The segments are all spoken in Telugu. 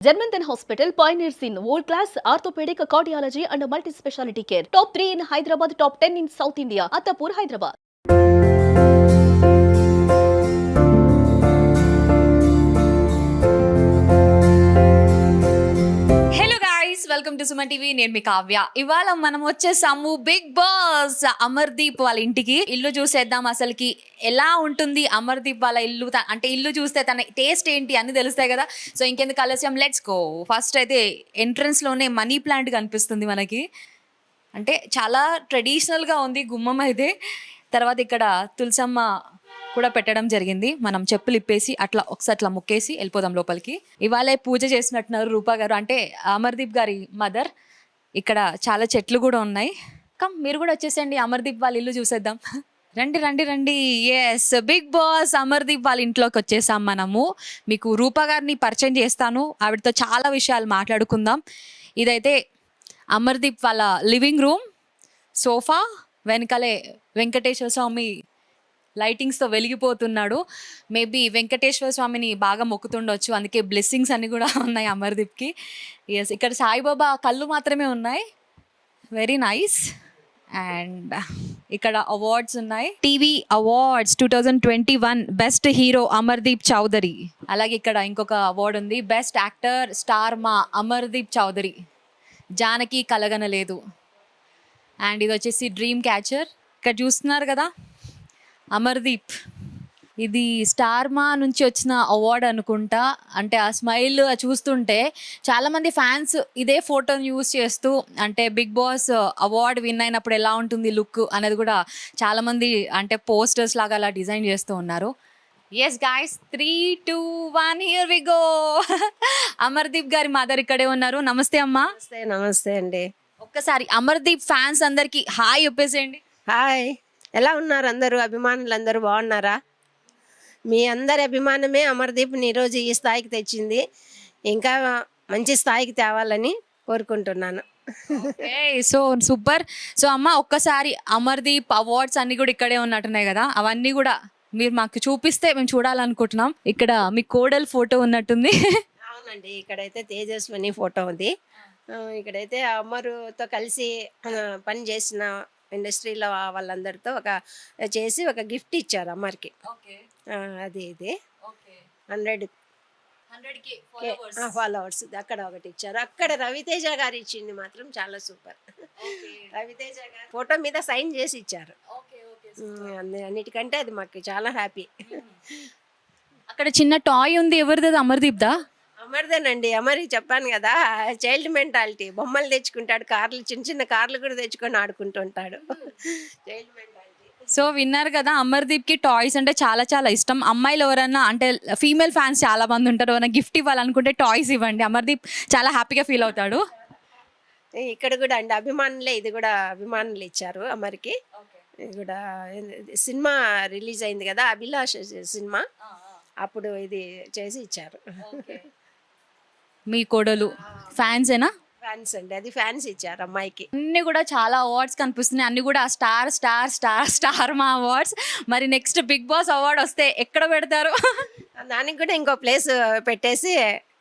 Germanton Hospital pioneers in world-class orthopedic cardiology and multi-specialty care. Top 3 in Hyderabad, top 10 in South India. Attapur, Hyderabad. Hello guys, welcome to Suman TV. నేను మీ కావ్య. ఇవాళ మనం వచ్చేసాము బిగ్ బాస్ అమర్దీప్ వాళ్ళ ఇంటికి. ఇల్లు చూసేద్దాం, అసలుకి ఎలా ఉంటుంది అమర్దీప్ వాళ్ళ ఇల్లు. అంటే ఇల్లు చూస్తే తన టేస్ట్ ఏంటి అని తెలుస్తాయి కదా. సో ఇంకెందుకు ఆలస్యం, లెట్స్ గో. ఫస్ట్ అయితే ఎంట్రన్స్ లోనే మనీ ప్లాంట్ కనిపిస్తుంది మనకి. అంటే చాలా ట్రెడిషనల్గా ఉంది గుమ్మం అయితే. తర్వాత ఇక్కడ తులసమ్మ కూడా పెట్టడం జరిగింది. మనం చెప్పులు ఇప్పేసి ఒకసారి అట్లా ముక్కేసి వెళ్ళిపోదాం లోపలికి. ఇవాళే పూజ చేసినట్టున్నారు రూపా గారు, అంటే అమర్దీప్ గారి మదర్. ఇక్కడ చాలా చెట్లు కూడా ఉన్నాయి. కమ్, మీరు కూడా వచ్చేసేయండి, అమర్దీప్ వాళ్ళ ఇల్లు చూసేద్దాం. రండి రండి రండి. ఎస్, బిగ్ బాస్ అమర్దీప్ వాళ్ళ ఇంట్లోకి వచ్చేసాం మనము. మీకు రూపా గారిని పరిచయం చేస్తాను, ఆవిడతో చాలా విషయాలు మాట్లాడుకుందాం. ఇదైతే అమర్దీప్ వాళ్ళ లివింగ్ రూమ్. సోఫా వెనకాలే వెంకటేశ్వర స్వామి లైటింగ్స్తో వెలిగిపోతున్నాడు. మేబీ వెంకటేశ్వర స్వామిని బాగా మొక్కుతుండొచ్చు, అందుకే బ్లెస్సింగ్స్ అన్నీ కూడా ఉన్నాయి అమర్దీప్కి. ఎస్, ఇక్కడ సాయిబాబా కళ్ళు మాత్రమే ఉన్నాయి. Very nice. అండ్ ఇక్కడ అవార్డ్స్ ఉన్నాయి. TV awards 2021 best hero Amardeep Chaudhari. అలాగే ఇక్కడ ఇంకొక అవార్డు ఉంది, best actor star Maa Amardeep Chaudhari. Janaki Kalaganaledu. And ఇది వచ్చేసి డ్రీమ్ క్యాచర్. ఇక్కడ చూస్తున్నారు కదా అమర్దీప్, ఇది స్టార్ మా నుంచి వచ్చిన అవార్డు అనుకుంటా. అంటే ఆ స్మైల్ చూస్తుంటే చాలామంది ఫ్యాన్స్ ఇదే ఫోటోని యూజ్ చేస్తూ, అంటే బిగ్ బాస్ అవార్డు విన్ అయినప్పుడు ఎలా ఉంటుంది లుక్ అనేది కూడా చాలామంది అంటే పోస్టర్స్ లాగా అలా డిజైన్ చేస్తూ ఉన్నారు. Yes guys, 3, 2, 1 here we go. Amardeep గారి మదర్ ఇక్కడే ఉన్నారు. నమస్తే అమ్మా. నమస్తే అండి. ఒక్కసారి అమర్దీప్ ఫ్యాన్స్ అందరికి హాయ్ చెప్పేసేయండి. హాయ్, ఎలా ఉన్నారు అందరూ? అభిమానులు అందరూ బాగున్నారా? మీ అందరి అభిమానమే అమర్దీప్ని ఈరోజు ఈ స్థాయికి తెచ్చింది. ఇంకా మంచి స్థాయికి తేవాలని కోరుకుంటున్నాను. So super. సో అమ్మ, ఒక్కసారి అమర్దీప్ అవార్డ్స్ అన్ని కూడా ఇక్కడే ఉన్నట్టున్నాయి కదా, అవన్నీ కూడా మీరు మాకు చూపిస్తే మేము చూడాలనుకుంటున్నాం. ఇక్కడ మీ కోడల్ ఫోటో ఉన్నట్టుంది. అవునండి, ఇక్కడైతే తేజస్విని ఫోటో ఉంది. ఇక్కడైతే అమరుతో కలిసి పని చేసిన ఇండస్ట్రీలో వాళ్ళందరితో ఒక గిఫ్ట్ ఇచ్చారు అమ్మకి. అది ఇది 100 ఫాలోవర్స్ అక్కడ ఒకటి ఇచ్చారు. అక్కడ రవితేజ గారు ఇచ్చింది మాత్రం చాలా సూపర్. రవితేజ గారు ఫోటో మీద సైన్ చేసి ఇచ్చారు. అన్నిటికంటే అది మాకు చాలా హ్యాపీ. అక్కడ చిన్న టాయ్ ఉంది, ఎవరిది? అమర్దీప్ దా? అమర్దేనండి. అమర్కి చెప్పాను కదా, చైల్డ్ మెంటాలిటీ. బొమ్మలు తెచ్చుకుంటాడు, కార్లు, చిన్న చిన్న కార్లు కూడా తెచ్చుకొని ఆడుకుంటుంటాడు. Child mentality. సో విన్నారు కదా, అమర్దీప్కి టాయ్స్ అంటే చాలా చాలా ఇష్టం. అమ్మాయిలు ఎవరన్నా అంటే ఫీమేల్ ఫ్యాన్స్ చాలా మంది ఉంటారు, ఎవరైనా గిఫ్ట్ ఇవ్వాలనుకుంటే టాయ్స్ ఇవ్వండి, అమర్దీప్ చాలా హ్యాపీగా ఫీల్ అవుతాడు. ఇక్కడ కూడా అండి అభిమానులే, ఇది కూడా అభిమానులు ఇచ్చారు అమర్కి. ఇది కూడా సినిమా రిలీజ్ అయింది కదా, అభిలాష్ సినిమా, అప్పుడు ఇది చేసి ఇచ్చారు. మీ కోడలు ఫ్యాన్సేనా? ఫ్యాన్స్ అండి, అది ఫ్యాన్స్ ఇచ్చారు అమ్మాయికి. అన్ని కూడా చాలా అవార్డ్స్ కనిపిస్తున్నాయి, అన్ని కూడా స్టార్ స్టార్ స్టార్ స్టార్ మా అవార్డ్స్. మరి నెక్స్ట్ బిగ్ బాస్ అవార్డ్ వస్తే ఎక్కడ పెడతారు? దానికి కూడా ఇంకో ప్లేస్ పెట్టేసి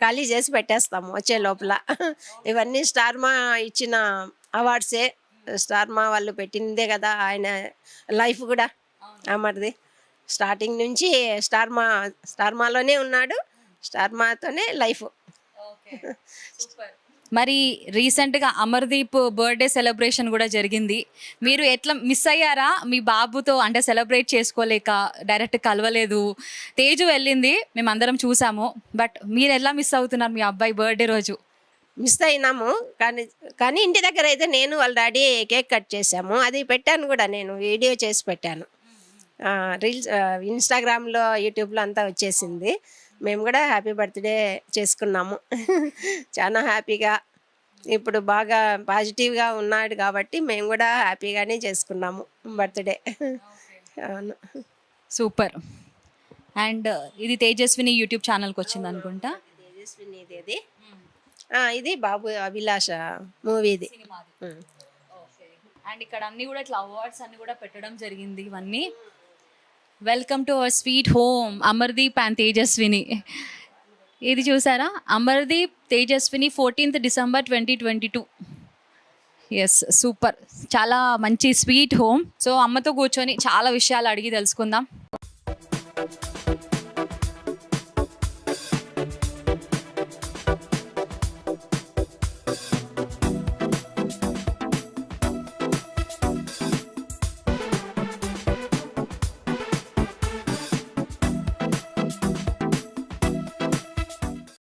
ఖాళీ చేసి పెట్టేస్తాము వచ్చే లోపల. ఇవన్నీ స్టార్ మా ఇచ్చిన అవార్డ్సే, స్టార్ మా వాళ్ళు పెట్టిందే కదా. ఆయన లైఫ్ కూడా అమర్ది స్టార్టింగ్ నుంచి స్టార్ మాలోనే ఉన్నాడు, స్టార్ మాతోనే లైఫ్. మరి రీసెంట్గా అమర్దీప్ బర్త్డే సెలబ్రేషన్ కూడా జరిగింది. మీరు ఎట్లా మిస్ అయ్యారా మీ బాబుతో? అంటే సెలబ్రేట్ చేసుకోలేక డైరెక్ట్ కలవలేదు. తేజు వెళ్ళింది, మేమందరం చూసాము. బట్ మీరు ఎలా మిస్ అవుతున్నారు మీ అబ్బాయి బర్త్డే రోజు? మిస్ అయినాము, కానీ ఇంటి దగ్గర అయితే నేను వాళ్ళ డాడీ కేక్ కట్ చేసాము. అది పెట్టాను కూడా, నేను వీడియో చేసి పెట్టాను. రీల్స్ ఇన్స్టాగ్రామ్లో, యూట్యూబ్లో అంతా వచ్చేసింది. మేము కూడా హ్యాపీ బర్త్డే చేసుకున్నాము. చాలా హ్యాపీగా, ఇప్పుడు బాగా పాజిటివ్గా ఉన్నాడు కాబట్టి మేము కూడా హ్యాపీగానే చేసుకున్నాము బర్త్డే. అవును, సూపర్. అండ్ ఇది తేజస్విని యూట్యూబ్ ఛానల్కి వచ్చింది అనుకుంటా. తేజస్విని ఇది ఇది బాబు అభిలాష మూవీది. అండ్ ఇక్కడ అన్ని కూడా ఇట్లా అవార్డ్స్ అన్ని కూడా పెట్టడం జరిగింది. ఇవన్నీ welcome to our sweet home Amardeep and Tejaswini. ఇది చూసారా, Amardeep Tejaswini 14th December 2022. Yes, super, చాలా మంచి స్వీట్ హోమ్. సో అమ్మతో కూర్చొని చాలా విషయాలు అడిగి తెలుసుకుందాం.